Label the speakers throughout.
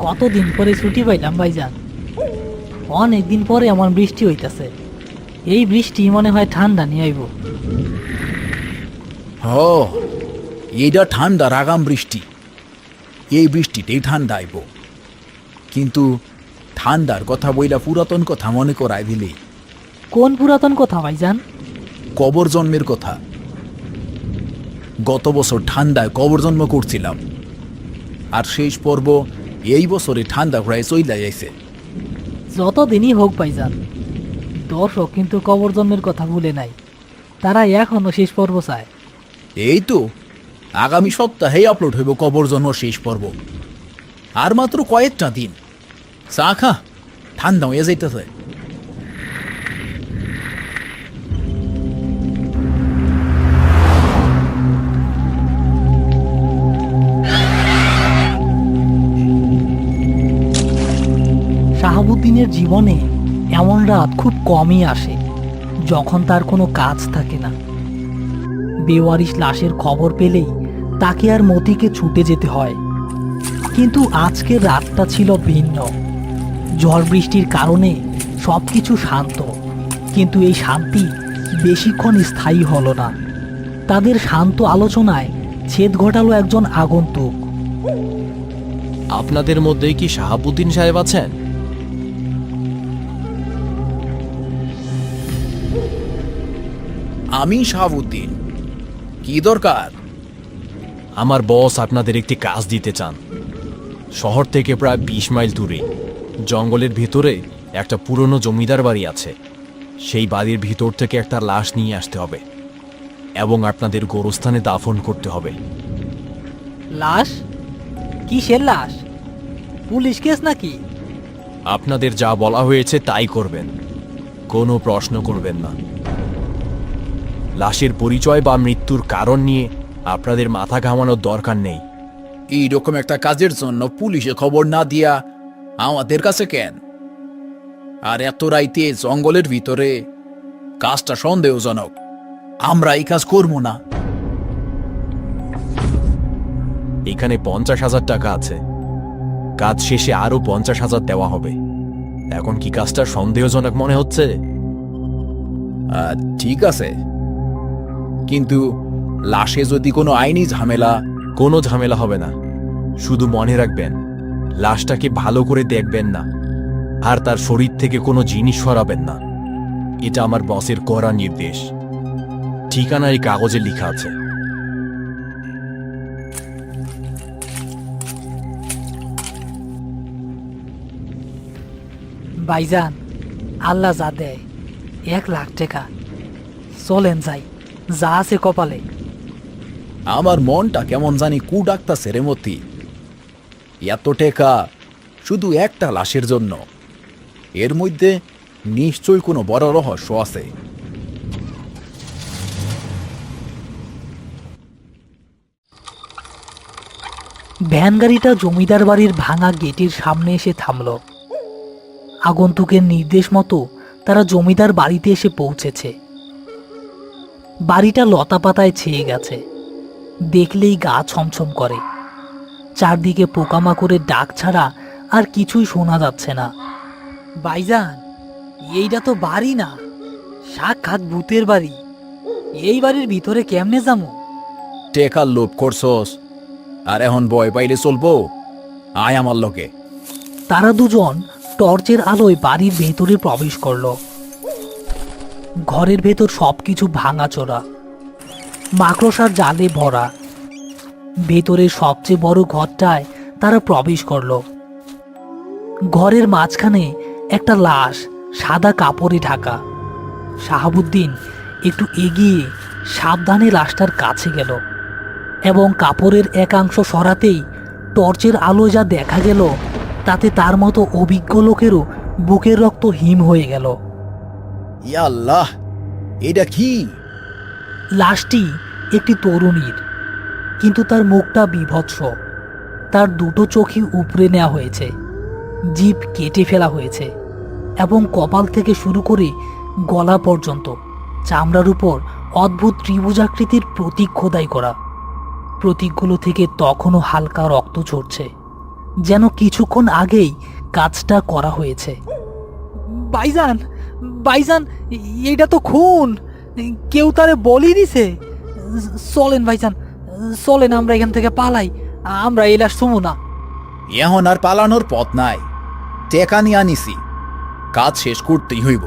Speaker 1: কতদিন পরে ছুটি পাইলাম ভাইজান। অনেকদিন পরে এমন বৃষ্টি হইতাছে। এই বৃষ্টি মনে হয় ঠান্ডা নিয়ে আইব।
Speaker 2: এইটা ঠান্ডার আগাম বৃষ্টি। এই বৃষ্টিতেই ঠান্ডা আইব, কিন্তু ঠান্ডার কথা বইলা পুরাতন কথা মনে করাই দিলে।
Speaker 1: কোন পুরাতন কথা ভাইজান?
Speaker 2: কবর জন্মের কথা। গত বছর ঠান্ডায় কবর জন্ম করছিলাম, আর শেষ পর্ব এই বছরে ঠান্ডা প্রায় চইলা যাইছে।
Speaker 1: যতদিনই হোক ভাইজান, দর্শক কিন্তু কবর জন্মের কথা ভুলে নাই। তারা এখনো শেষ পর্ব চায়।
Speaker 2: এই তো আগামী সপ্তাহেই আপলোড হইব কবর জন্ম শেষ পর্ব। আর মাত্র কয়েকটা দিন। চা খা, ঠান্ডা হয়ে যাইতেছে।
Speaker 1: শাহাবুদ্দিনের জীবনে এমন রাত খুব কমই আসে যখন তার কোনো কাজ থাকে না। বেওয়ারিশ লাশের খবর পেলেই তাকে আর মতিকে ছুটে যেতে হয়। কিন্তু আজকের রাতটা ছিল ভিন্ন। ঝড় বৃষ্টির কারণে সবকিছু শান্ত, কিন্তু এই শান্তি বেশিক্ষণ স্থায়ী হলো না। তাদের শান্ত আলোচনায় ছেদ ঘটালো একজন আগন্তুক।
Speaker 3: আপনাদের মধ্যেই কি শাহাবুদ্দিন সাহেব আছেন?
Speaker 2: আমি শাহাবুদ্দিন। কি দরকার?
Speaker 3: আমার বস আপনাদের একটি কাজ দিতে চান। শহর থেকে প্রায় 20 মাইল দূরে জঙ্গলের ভিতরে একটা পুরনো জমিদার বাড়ি আছে। সেই বাড়ির ভিতর থেকে একটা লাশ নিয়ে আসতে হবে এবং আপনাদের গোরস্থানে দাফন করতে হবে।
Speaker 1: লাশ? কিসের লাশ? পুলিশ কেস নাকি?
Speaker 3: আপনাদের যা বলা হয়েছে তাই করবেন, কোনো প্রশ্ন করবেন না। লাশের পরিচয় বা মৃত্যুর কারণ নিয়ে আপনাদের মাথা ঘামানোর দরকার নেই।
Speaker 2: এইরকম একটা কাজের জন্য পুলিশে খবর না দিয়া আমাদের কাছে কেন? আর এত রাইতে জঙ্গলের ভিতরে কাজটা সন্দেহজনক। আমরা এই কাজ করবো না।
Speaker 3: এখানে 50,000 টাকা আছে, কাজ শেষে আরো 50,000 দেওয়া হবে। এখন কি কাজটা সন্দেহজনক মনে হচ্ছে?
Speaker 2: ঠিক আছে, কিন্তু লাশে যদি কোনো আইনি ঝামেলা।
Speaker 3: কোনো ঝামেলা হবে না, শুধু মনে রাখবেন লাশটাকে ভালো করে দেখবেন না, আর তার শরীর থেকে কোনো জিনিস সরাবেন না। এটা আমার বসের কড়া নির্দেশ। ঠিকানা এই কাগজে লেখা আছে।
Speaker 1: ভাইজান, আল্লাহ যা দেয় 1 লাখ টাকা। চলেন যাই, যা আছে কপালে।
Speaker 2: আমার মনটা কেমন জানি কু ডাকতাছে রে মতি। এত টাকা শুধু একটা লাশের জন্য? এর মধ্যে নিশ্চয়ই কোনো বড় রহস্য আছে।
Speaker 1: ভ্যান গাড়িটা জমিদার বাড়ির ভাঙা গেটের সামনে এসে থামল। আগন্তুকের নির্দেশ মতো তারা জমিদার বাড়িতে এসে পৌঁছেছে। বাড়িটা লতাপাতায় ছেয়ে গেছে, দেখলেই গা ছমছম করে। চারদিকে পোকামাকড়ের ডাক ছাড়া আর কিছুই শোনা যাচ্ছে না। ভাইজান, এইটা তো বাড়ি না, সাক্ষাৎ ভূতের বাড়ি। এই বাড়ির ভিতরে কেমনে যাবো?
Speaker 2: টেকার লোভ করছস, আর এখন ভয় পাইলে চলবো? আয় আমার লোকে।
Speaker 1: তারা দুজন টর্চের আলোয় বাড়ির ভেতরে প্রবেশ করল। ঘরের ভেতর সবকিছু ভাঙাচোরা, মাকড়সার জালে ভরা। ভেতরের সবচেয়ে বড় ঘরটায় তারা প্রবেশ করল। ঘরের মাঝখানে একটা লাশ সাদা কাপড়ে ঢাকা। শাহাবুদ্দিন একটু এগিয়ে সাবধানে লাশটার কাছে গেল এবং কাপড়ের একাংশ সরাতেই টর্চের আলো যা দেখা গেল তাতে তার মতো অভিজ্ঞ লোকেরও বুকের রক্ত হিম হয়ে গেল।
Speaker 2: ইয়া আল্লাহ, এটা কি?
Speaker 1: লাশটি একটি তরুণীর, কিন্তু তার মুখটা বিভৎস। তার দুটো চোখই উপড়ে নেওয়া হয়েছে, জিভ কেটে ফেলা হয়েছে এবং কপাল থেকে শুরু করে গলা পর্যন্ত চামড়ার উপর অদ্ভুত ত্রিভুজাকৃতির প্রতীক খোদাই করা। প্রতীকগুলো থেকে তখনও হালকা রক্ত ঝরছে, যেন কিছুক্ষণ আগেই কাজটা করা হয়েছে। ভাইজান, ভাইজান, এটা তো খুন, কেউ তারে বলি দিছে। চলেন ভাইজান, চলেন আমরা এখান থেকে পালাই, আমরা এই লাশ শুমু না।
Speaker 2: এখন আর পালানোর পথ নাই, টেকা নিয়ে আনিছি, কাজ শেষ করতেই হইব।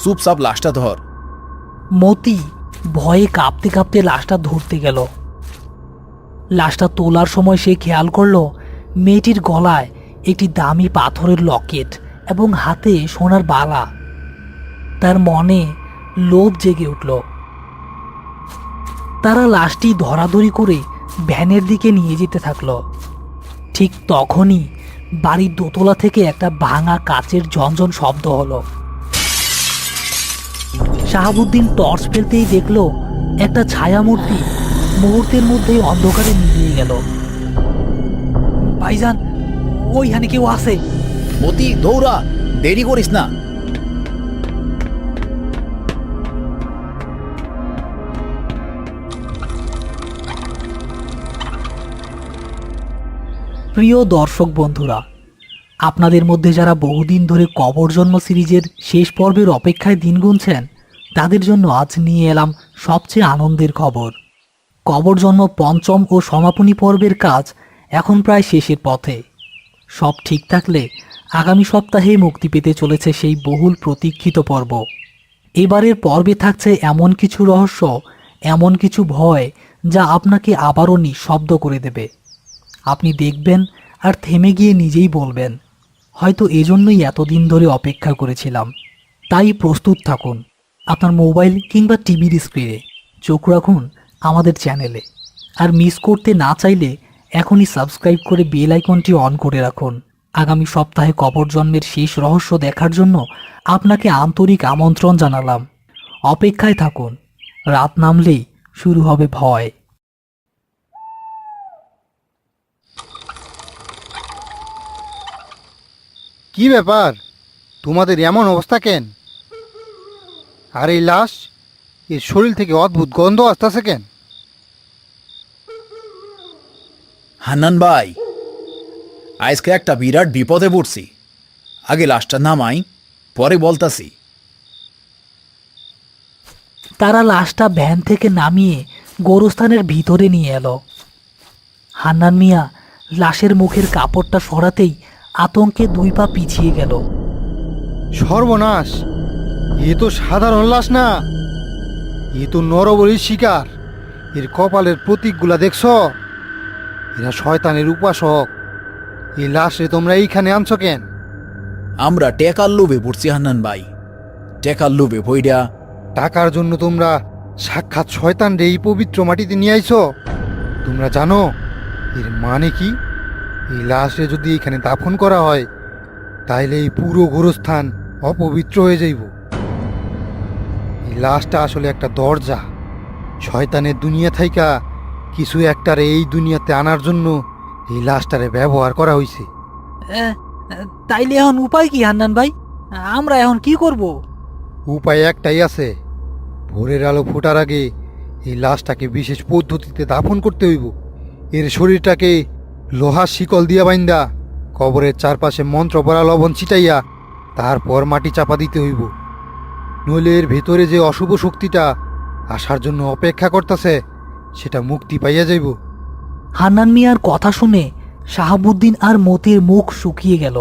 Speaker 2: চুপচাপ লাশটা ধর।
Speaker 1: মতি ভয়ে কাঁপতে কাঁপতে লাশটা ধরতে গেল। লাশটা তোলার সময় সে খেয়াল করলো মেয়েটির গলায় একটি দামি পাথরের লকেট এবং হাতে সোনার বালা। তার মনে লোভ জেগে উঠল। তারা লাশটি ধরাধরি করে ভ্যানের দিকে নিয়ে যেতে থাকলো। ঠিক তখনই বাড়ির দোতলা থেকে একটা ভাঙা কাচের ঝনঝন শব্দ হলো। শাহাবুদ্দিন টর্চ ফেলতেই দেখলো একটা ছায়ামূর্তি মুহূর্তের মধ্যেই অন্ধকারে মিলিয়ে গেল। ভাইজান, ওইখানে কেউ আছে।
Speaker 2: মতি, দৌড়া, দেরি করিস না।
Speaker 1: প্রিয় দর্শক বন্ধুরা, আপনাদের মধ্যে যারা বহুদিন ধরে কবর জন্ম সিরিজের শেষ পর্বের অপেক্ষায় দিন গুনছেন, তাদের জন্য আজ নিয়ে এলাম সবচেয়ে আনন্দের খবর। কবর জন্ম পঞ্চম ও সমাপনী পর্বের কাজ এখন প্রায় শেষের পথে। সব ঠিক থাকলে আগামী সপ্তাহে মুক্তি পেতে চলেছে সেই বহুল প্রতীক্ষিত পর্ব। এবারের পর্বে থাকছে এমন কিছু রহস্য, এমন কিছু ভয়, যা আপনাকে আবারও নিঃশব্দ করে দেবে। আপনি দেখবেন আর থেমে গিয়ে নিজেই বলবেন, হয়তো এজন্যই এতদিন ধরে অপেক্ষা করেছিলাম। তাই প্রস্তুত থাকুন আপনার মোবাইল কিংবা টিভির স্ক্রিনে, চোখ রাখুন আমাদের চ্যানেলে। আর মিস করতে না চাইলে এখনই সাবস্ক্রাইব করে বেল আইকনটি অন করে রাখুন। আগামী সপ্তাহে কবর জন্মের শেষ রহস্য দেখার জন্য আপনাকে আন্তরিক আমন্ত্রণ জানালাম। অপেক্ষায় থাকুন, রাত নামলেই শুরু হবে ভয়।
Speaker 4: কি ব্যাপার, তোমাদের এমন অবস্থা কেন? আর এই লাশ, এর শরীর থেকে অদ্ভুত গন্ধ আসতেছে কেন?
Speaker 2: হান্নান ভাই, আজকে একটা বিরাট বিপদে পড়ছি। আগে লাশটা নামাই, পরে বলতাছি।
Speaker 1: তারা লাশটা ভ্যান থেকে নামিয়ে গোরস্থানের ভিতরে নিয়ে এলো। হান্নান মিয়া লাশের মুখের কাপড়টা সরাতেই আতঙ্কে 2 পা পিছিয়ে গেল।
Speaker 4: সর্বনাশ, এ তো সাধারণ লাশ না, এ তো নরবলির শিকার। এর কপালের প্রতীকগুলা দেখছ? এরা শয়তানের উপাসক। এই লাশে তোমরা এইখানে আনছো কেন?
Speaker 2: আমরা টেকার লোভে পড়ছি হান্নান ভাই, টেকার লোভে ভইরা।
Speaker 4: টাকার জন্য তোমরা সাক্ষাৎ শয়তান রে এই পবিত্র মাটিতে নিয়ে আইছো? তোমরা জানো এর মানে কি? এই লাশে যদি এখানে দাফন করা হয়, তাইলে এই পুরো গোরস্থান অপবিত্র হয়ে যাইব। এই লাশটা আসলে একটা দরজা। শয়তানের দুনিয়া থাইকা কিছু একটারে এই দুনিয়াতে আনার জন্য এই লাশটারে ব্যবহার করা হয়েছে।
Speaker 1: তাইলে এখন উপায় কি হান্নান ভাই? আমরা এখন কি করব?
Speaker 4: উপায় একটাই আছে, ভোরের আলো ফোটার আগে এই লাশটাকে বিশেষ পদ্ধতিতে দাফন করতে হইব। এর শরীরটাকে লোহার শিকল দিয়া বাইন্দা কবরের চারপাশে মন্ত্র পড়া লবণ ছিটাইয়া তারপর মাটি চাপা দিতে হইব। নইলে এর ভেতরে যে অশুভ শক্তিটা আসার জন্য অপেক্ষা করতেছে, সেটা মুক্তি পাইয়া যাইব।
Speaker 1: হান্নান মিয়ার কথা শুনে শাহাবুদ্দিন আর মতির মুখ শুকিয়ে গেল।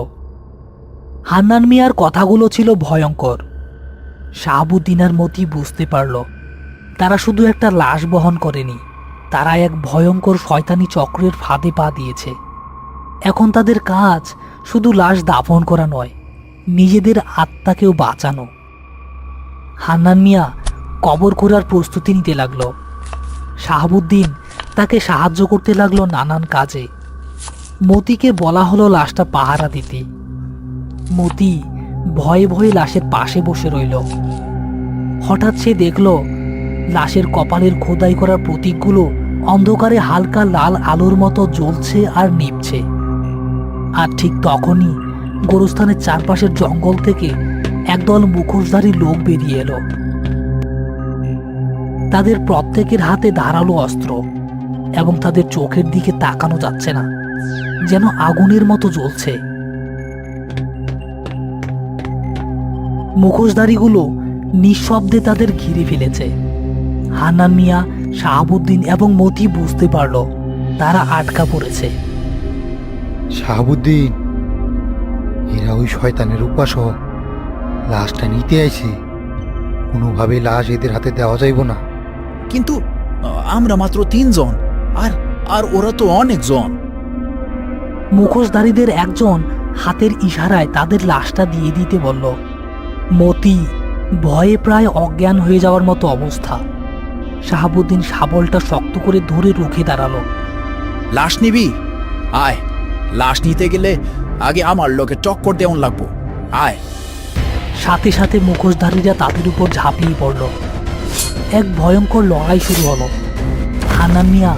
Speaker 1: হান্নান মিয়ার কথাগুলো ছিল ভয়ঙ্কর। শাহাবুদ্দিন আর মতি বুঝতে পারল, তারা শুধু একটা লাশ বহন করেনি, তারা এক ভয়ঙ্কর শয়তানি চক্রের ফাঁদে পা দিয়েছে। এখন তাদের কাজ শুধু লাশ দাফন করা নয়, নিজেদের আত্মাকেও বাঁচানো। হান্নান মিয়া কবর খোঁড়ার প্রস্তুতি নিতে লাগলো। শাহাবুদ্দিন তাকে সাহায্য করতে লাগলো নানান কাজে। মতিকে বলা হলো লাশটা পাহারা দিতে। মতি ভয়ে ভয়ে লাশের পাশে বসে রইল। হঠাৎ সে দেখল লাশের কপালের খোদাই করা প্রতীকগুলো অন্ধকারে হালকা লাল আলোর মতো জ্বলছে আর নিভছে। আর ঠিক তখনই গোরস্থানের চারপাশের জঙ্গল থেকে এক একদল মুখোশধারী লোক বেরিয়ে এলো। তাদের প্রত্যেকের হাতে ধারালো অস্ত্র এবং তাদের চোখের দিকে তাকানো যাচ্ছে না, যেন আগুনের মতো জ্বলছে। মুখোশধারীগুলো নিঃশব্দে তাদের ঘিরে ফেলেছে। হান্নান মিয়া, শাহাবুদ্দিন এবং মতি বুঝতে পারল তারা আটকা পড়েছে।
Speaker 4: শাহাবুদ্দিন, এরা ওই শয়তানের উপাসক। লাশটা নিতে আইছে, কোনোভাবে লাশ এদের হাতে দেওয়া যাইব না।
Speaker 2: কিন্তু আমরা মাত্র 3 জন, আর আর ওরা তো অনেকজন।
Speaker 1: মুখোশধারীদের একজন হাতের ইশারায় তাদের লাশটা দিয়ে দিতে বলল। মতি ভয়ে প্রায় অজ্ঞান হয়ে যাওয়ার মতো অবস্থা। শাহাবুদ্দিন শাবলটা শক্ত করে ধরে রুখে দাঁড়ালো।
Speaker 2: লাশ নিবি? আয়, লাশ নিতে গেলে আগে আমার লোকে টক্কর দেওয়ান লাগবো। আয়।
Speaker 1: সাথে সাথে মুখোশধারীরা তাদের উপর ঝাঁপিয়ে পড়ল। এক ভয়ঙ্কর লড়াই শুরু হলো। হান্নান মিয়া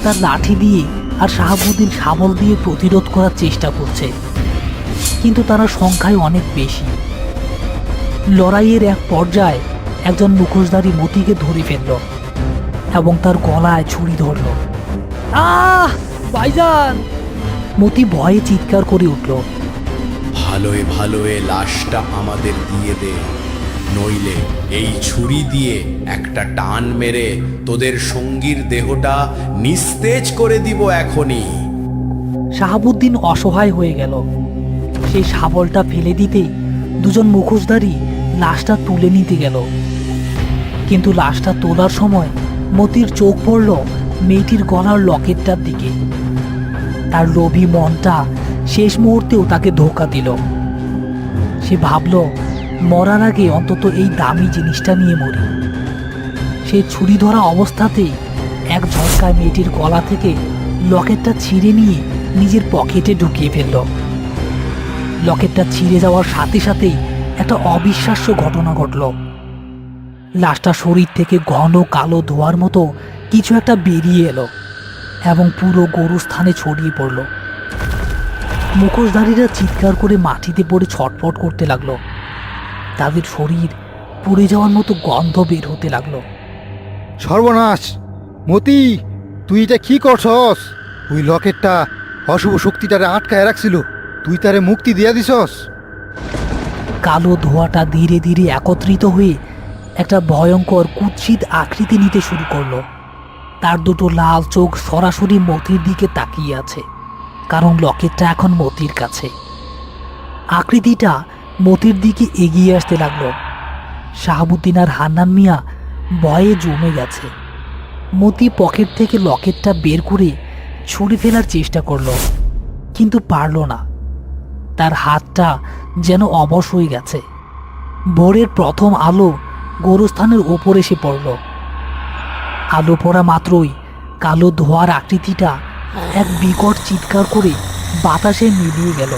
Speaker 1: তার লাঠি দিয়ে আর শাহাবুদ্দিন শাবল দিয়ে প্রতিরোধ করার চেষ্টা করছে, কিন্তু তারা সংখ্যায় অনেক বেশি। লড়াইয়ের এক পর্যায়ে একজন মুখোশধারী মতিকে ধরে ফেলল এবং তার গলায় ছুরি ধরল। আহ ভাইজান! মতি ভয়ে চিৎকার করে উঠল।
Speaker 5: ভালোয় ভালোয় লাশটা আমাদের দিয়ে দে, নইলে এই ছুরি দিয়ে একটা টান মেরে তোদের সঙ্গীর দেহটা নিস্তেজ করে দিব এখনই।
Speaker 1: শাহাবুদ্দিন অসহায় হয়ে গেল। সেই শাবলটা ফেলে দিতেই দুজন মুখোশধারী লাশটা তুলে নিতে গেল, কিন্তু লাশটা তোলার সময় মতির চোখ পড়ল মেয়েটির গলার লকেটটার দিকে। তার লোভী মনটা শেষ মুহূর্তেও তাকে ধোঁকা দিল। সে ভাবল, মরার আগে অন্তত এই দামি জিনিসটা নিয়ে মরি। সে ছুরি ধরা অবস্থাতেই এক ঝটকায় মেয়েটির গলা থেকে লকেটটা ছিঁড়ে নিয়ে নিজের পকেটে ঢুকিয়ে ফেলল। লকেটটা ছিঁড়ে যাওয়ার সাথে সাথেই একটা অবিশ্বাস্য ঘটনা ঘটল। লাশটা শরীর থেকে ঘন কালো ধোঁয়ার মতো কিছু একটা বেরিয়ে এলো এবং পুরো গরুস্থানে ছড়িয়ে পড়ল। মুখোশধারীরা চিৎকার করে মাটিতে পড়ে ছটফট করতে লাগলো। তাদের শরীর পুড়ে যাওয়ার মতো গন্ধ বের হতে লাগলো।
Speaker 4: সর্বনাশ! মতি, তুই এটা কি করছস? ওই লকেটটা অশুভ শক্তিটারে আটকায় রাখছিল, তুই তারে মুক্তি দিয়া দিছস।
Speaker 1: কালো ধোঁয়াটা ধীরে ধীরে একত্রিত হয়ে একটা ভয়ঙ্কর কুৎসিত আকৃতি নিতে শুরু করলো। তার দুটো লাল চোখ সরাসরি মতির দিকে তাকিয়ে আছে, কারণ লকেটটা এখন মতির কাছে। আকৃতিটা মতির দিকে এগিয়ে আসতে লাগলো। শাহাবুদ্দিন আর হান্নান মিয়া ভয়ে জমে গেছে। মতি পকেট থেকে লকেটটা বের করে ছুঁড়ে ফেলার চেষ্টা করলো, কিন্তু পারল না। তার হাতটা যেন অবশ হয়ে গেছে। ভোরের প্রথম আলো গোরস্থানের ওপর এসে পড়ল। আলো পড়া মাত্রই কালো ধোঁয়ার আকৃতিটা এক বিকট চিৎকার করে বাতাসে মিলিয়ে গেল।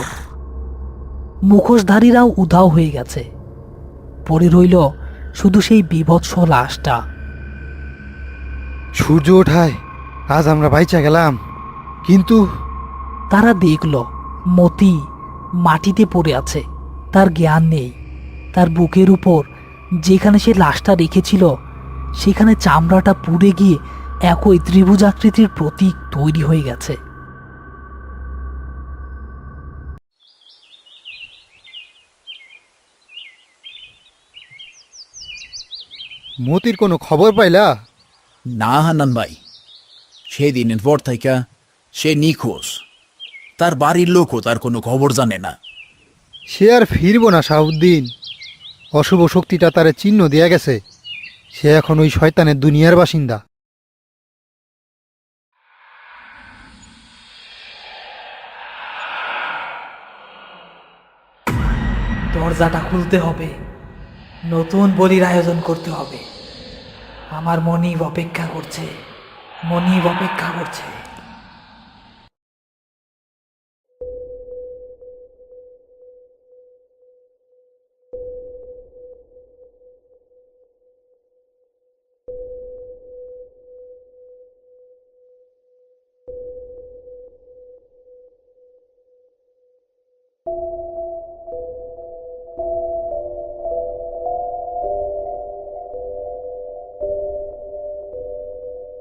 Speaker 1: মুখোশধারীরাও উধাও হয়ে গেছে। পড়ে রইল শুধু সেই বীভৎস লাশটা।
Speaker 4: সূর্য ওঠায় আজ আমরা বাইচা গেলাম, কিন্তু
Speaker 1: তারা দেখল মতি মাটিতে পড়ে আছে। তার জ্ঞান নেই। তার বুকের উপর যেখানে সে লাশটা রেখেছিল সেখানে চামড়াটা পুড়ে গিয়ে একই ত্রিভুজাকৃতির প্রতীক তৈরি হয়ে গেছে।
Speaker 4: মতির কোনো খবর পাইলা?
Speaker 2: না হান্নান ভাই, সেদিনের পর থেকে সে নিখোঁজ। তার বাড়ির লোকও তার কোনো খবর জানে না।
Speaker 4: সে আর ফিরব না শাহাবুদ্দিন। অশুভ শক্তিটা তারে চিহ্ন দেয়া গেছে। সে এখন ওই শয়তানের দুনিয়ার বাসিন্দা।
Speaker 1: দরজাটা খুলতে হবে, নতুন বলির আয়োজন করতে হবে। আমার মনিব অপেক্ষা করছে, মনিব অপেক্ষা করছে।